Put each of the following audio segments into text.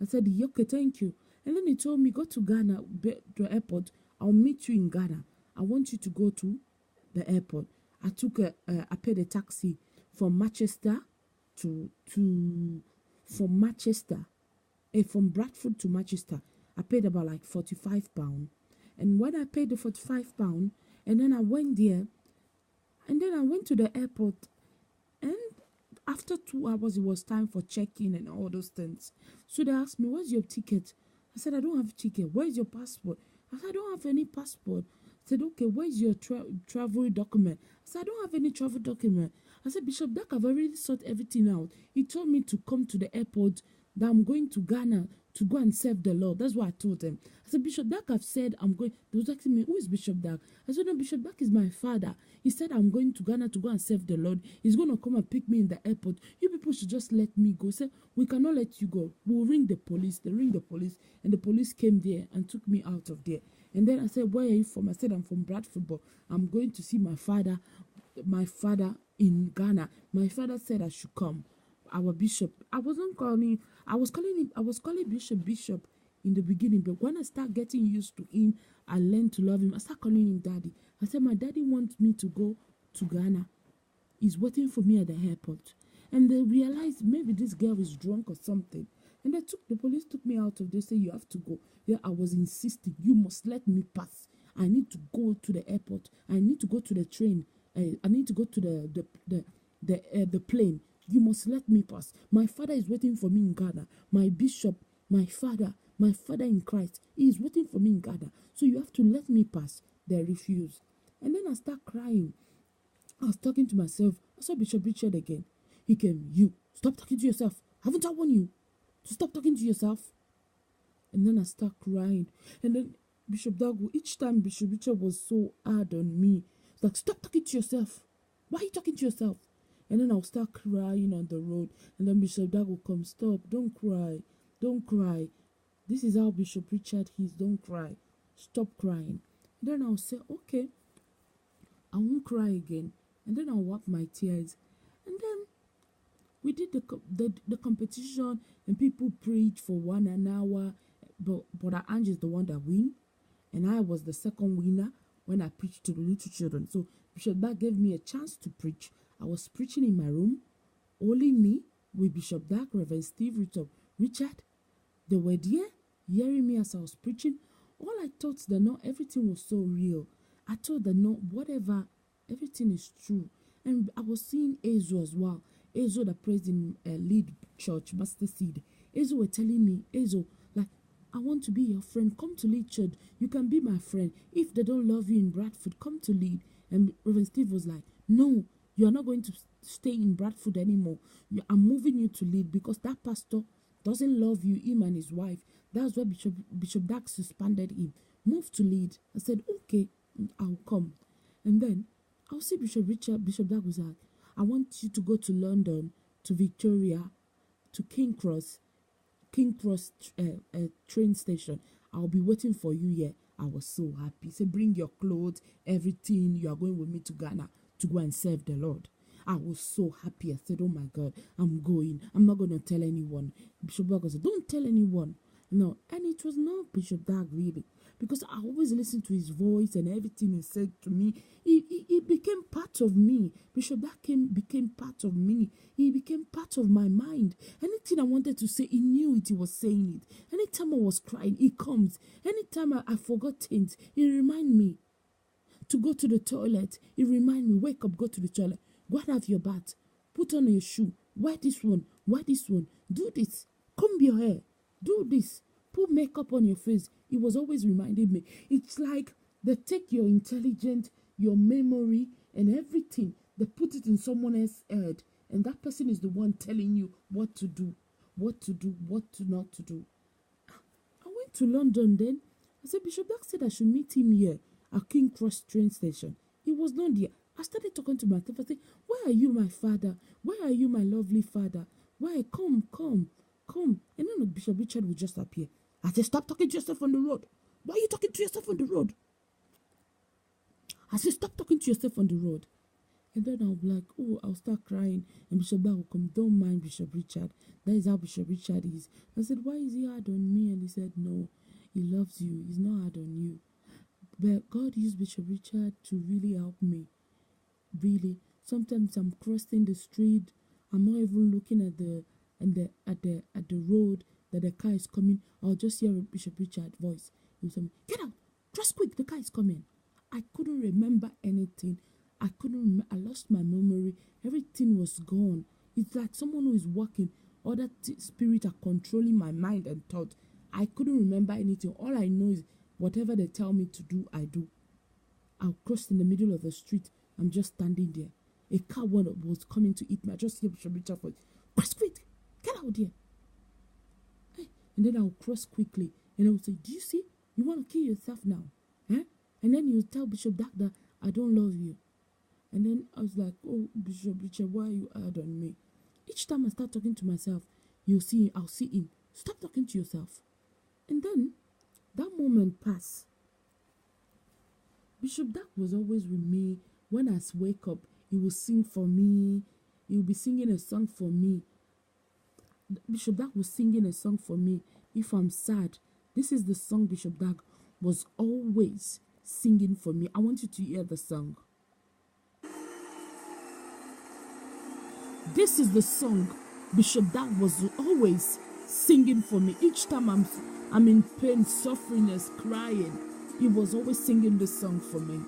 I said, "Yeah, okay, thank you." And then he told me, go to Ghana, the airport. I'll meet you in Ghana. I want you to go to the airport. I paid a taxi from Manchester to from Manchester, from Bradford to Manchester. I paid about like £45. And when I paid the £45, and then I went there, and then I went to the airport, and after 2 hours, it was time for check-in and all those things. So they asked me, "Where's your ticket?" I said, "I don't have a ticket." "Where's your passport?" I said, "I don't have any passport." I said, "Okay, where's your travel document?" I said, "I don't have any travel document." I said, "Bishop Dak, I've already sorted everything out. He told me to come to the airport, that I'm going to Ghana to go and serve the Lord." That's what I told him. I said, "Bishop Dak, I've said I'm going." They was asking me, "Who is Bishop Dak?" I said, "No, Bishop Dak is my father. He said I'm going to Ghana to go and serve the Lord. He's going to come and pick me in the airport. You people should just let me go." Say, "We cannot let you go. We'll ring the police." They ring the police, and the police came there and took me out of there. And then I said, "Where are you from?" I said, "I'm from Bradford, but I'm going to see my father in Ghana." My father said I should come. Our bishop. I wasn't calling. I was calling Bishop in the beginning, but when I start getting used to him, I learned to love him. I start calling him Daddy. I said, "My daddy wants me to go to Ghana. He's waiting for me at the airport." And they realized maybe this girl is drunk or something. And the police took me out of there, say, "You have to go." Yeah, I was insisting, "You must let me pass. I need to go to the airport. I need to go to the train. I need to go to the plane. You must let me pass. My father is waiting for me in Ghana. My bishop, my father in Christ, he is waiting for me in Ghana. So you have to let me pass." They refused. And then I start crying. I was talking to myself. I saw Bishop Richard again. He came, "You, stop talking to yourself. Haven't I warned you to stop talking to yourself?" And then I start crying. And then Bishop Dago, each time Bishop Richard was so hard on me, it's like, "Stop talking to yourself. Why are you talking to yourself?" And then I'll start crying on the road. And then Bishop Dago will come, "Stop, don't cry. Don't cry. This is how Bishop Richard is. Don't cry. Stop crying." And then I'll say, "Okay, I won't cry again." And then I'll wipe my tears. And then we did the competition, and people preached for 1 hour. But Ange is the one that win, and I was the second winner when I preached to the little children. So Bishop Dak gave me a chance to preach. I was preaching in my room, only me with Bishop Dak, Reverend Steve Richard. They were there hearing me as I was preaching. All I thought that not everything was so real. I thought that not whatever, everything is true. And I was seeing Azo as well. Azo that prays in Lead Church, Master Seed. Azo were telling me, "Azo, like, I want to be your friend. Come to Lead Church. You can be my friend. If they don't love you in Bradford, come to Lead." And Reverend Steve was like, "No, you are not going to stay in Bradford anymore. I'm moving you to Lead because that pastor doesn't love you, him and his wife. That's why Bishop Dak suspended him. Move to Lead." I said, "Okay, I'll come." And then I'll see Bishop Dak was like, "I want you to go to London, to Victoria, to King Cross train station. I'll be waiting for you here." I was so happy. He said, "Bring your clothes, everything. You are going with me to Ghana to go and serve the Lord." I was so happy. I said, "Oh my God, I'm going. I'm not going to tell anyone." Bishop Dak said, "Don't tell anyone." No, and it was not Bishop Dak really, because I always listened to his voice and everything he said to me. He became part of me. Bishop Dak became part of me. He became part of my mind. Anything I wanted to say, he knew it. He was saying it. Anytime I was crying, he comes. Anytime I forgot things, he remind me to go to the toilet. He remind me, "Wake up, go to the toilet. Go and have your bath. Put on your shoe. Wear this one. Do this. Comb your hair. Do this. Put makeup on your face." He was always reminding me. It's like they take your intelligence, your memory, and everything. They put it in someone else's head. And that person is the one telling you what to do, what not to do. I went to London then. I said, Bishop Dak said I should meet him here at King Cross train station. He was not there. I started talking to myself. I said, "Where are you, my father? Where are you, my lovely father? Where? Come. And then Bishop Richard would just appear. I said, "Stop talking to yourself on the road. Why are you talking to yourself on the road?" I said, "Stop talking to yourself on the road." And then I'll be like, oh, I'll start crying. And Bishop Dag will come, don't mind Bishop Richard. That is how Bishop Richard is. I said, why is he hard on me? And he said, no, he loves you. He's not hard on you. But God used Bishop Richard to really help me. Really. Sometimes I'm crossing the street. I'm not even looking at the road that the car is coming. I'll just hear Bishop Richard's voice. He will say, get out, cross quick, the car is coming. I couldn't remember anything. I lost my memory. Everything was gone. It's like someone who is walking. Other spirits are controlling my mind and thought. I couldn't remember anything. All I know is whatever they tell me to do, I do. I'll cross in the middle of the street. I'm just standing there. A car was coming to eat me. I just hear Bishop Richard for cross quick, get out there. And then I'll cross quickly. And I will say, do you see? You want to kill yourself now? Eh? And then you tell Bishop that I don't love you. And then I was like, oh, Bishop Richard, why are you hard on me? Each time I start talking to myself, I'll see him. Stop talking to yourself. And then that moment passed. Bishop Dag was always with me. When I wake up, he will sing for me. He will be singing a song for me. Bishop Dag was singing a song for me. If I'm sad, this is the song Bishop Dag was always singing for me. I want you to hear the song. This is the song Bishop Dag was always singing for me. Each time I'm in pain, suffering, crying, he was always singing this song for me.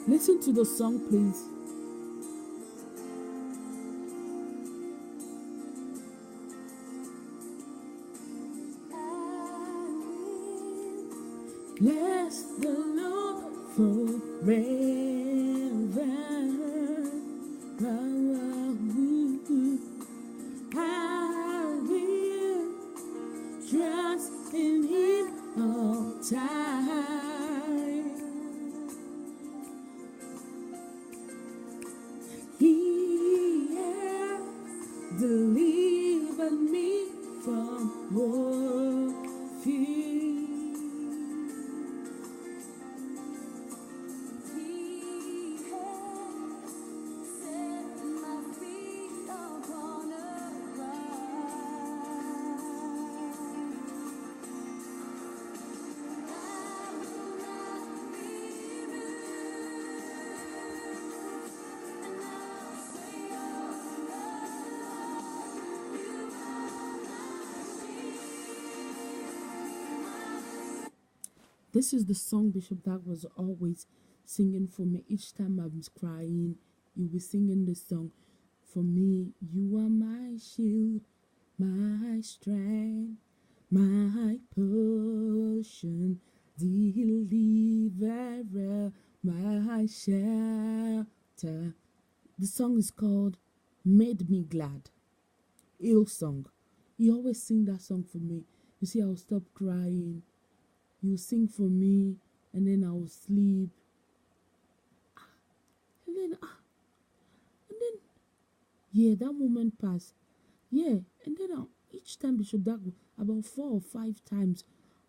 Listen to the song, please. Bless the Lord forever. I will trust in Him all time. He has delivered me from warfare. This is the song Bishop Dag was always singing for me. Each time I'm crying, he will be singing this song for me. You are my shield, my strength, my portion, deliverer, my shelter. The song is called Made Me Glad. Hillsong. He always sing that song for me. You see, I'll stop crying. You sing for me, and then I will sleep. And then, yeah, that moment passed. Yeah, and then each time Bishop Dag, about 4 or 5 times,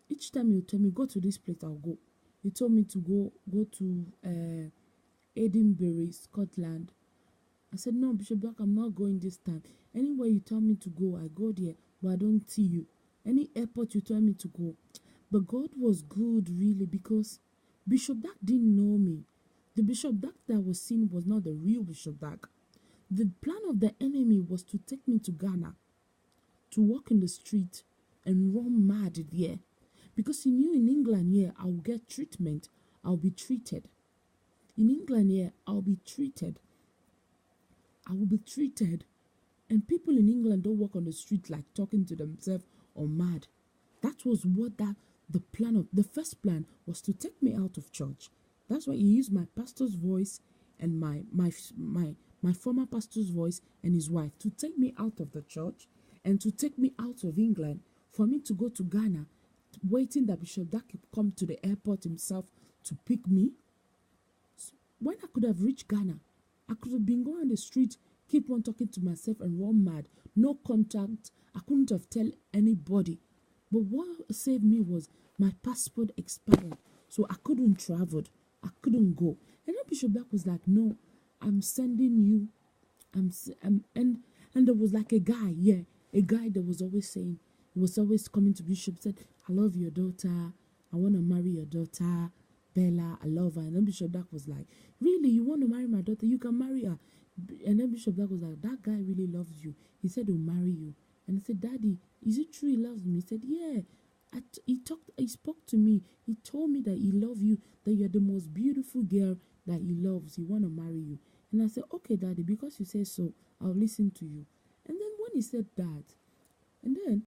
each time he'll tell me, go to this place, I'll go. He told me to go to Edinburgh, Scotland. I said, no, Bishop Dag, I'm not going this time. Anywhere you tell me to go, I go there, but I don't see you. Any airport you tell me to go. But God was good, really, because Bishop Dag didn't know me. The Bishop Dag that was seen was not the real Bishop Dag. The plan of the enemy was to take me to Ghana, to walk in the street and run mad there. Because he knew in England here, I'll get treatment. I'll be treated. In England here, I'll be treated. I will be treated. And people in England don't walk on the street like talking to themselves or mad. That was what the first plan was, to take me out of church. That's why he used my pastor's voice and my former pastor's voice and his wife to take me out of the church and to take me out of England, for me to go to Ghana, waiting that Bishop Dag could come to the airport himself to pick me. So when I could have reached Ghana, I could have been going on the street keep on talking to myself and run mad. No contact. I couldn't have tell anybody. But what saved me was my passport expired. So I couldn't travel. I couldn't go. And then Bishop Black was like, no, I'm sending you. And there was like a guy, a guy that was always saying, he was always coming to Bishop, said, I love your daughter. I want to marry your daughter. Bella, I love her. And then Bishop Black was like, really, you want to marry my daughter? You can marry her. And then Bishop Black was like, that guy really loves you. He said he'll marry you. And I said, Daddy, is it true he loves me? He said, yeah. He spoke to me. He told me that he loves you, that you're the most beautiful girl that he loves. He want to marry you. And I said, okay, Daddy, because you say so, I'll listen to you. And then when he said that, and then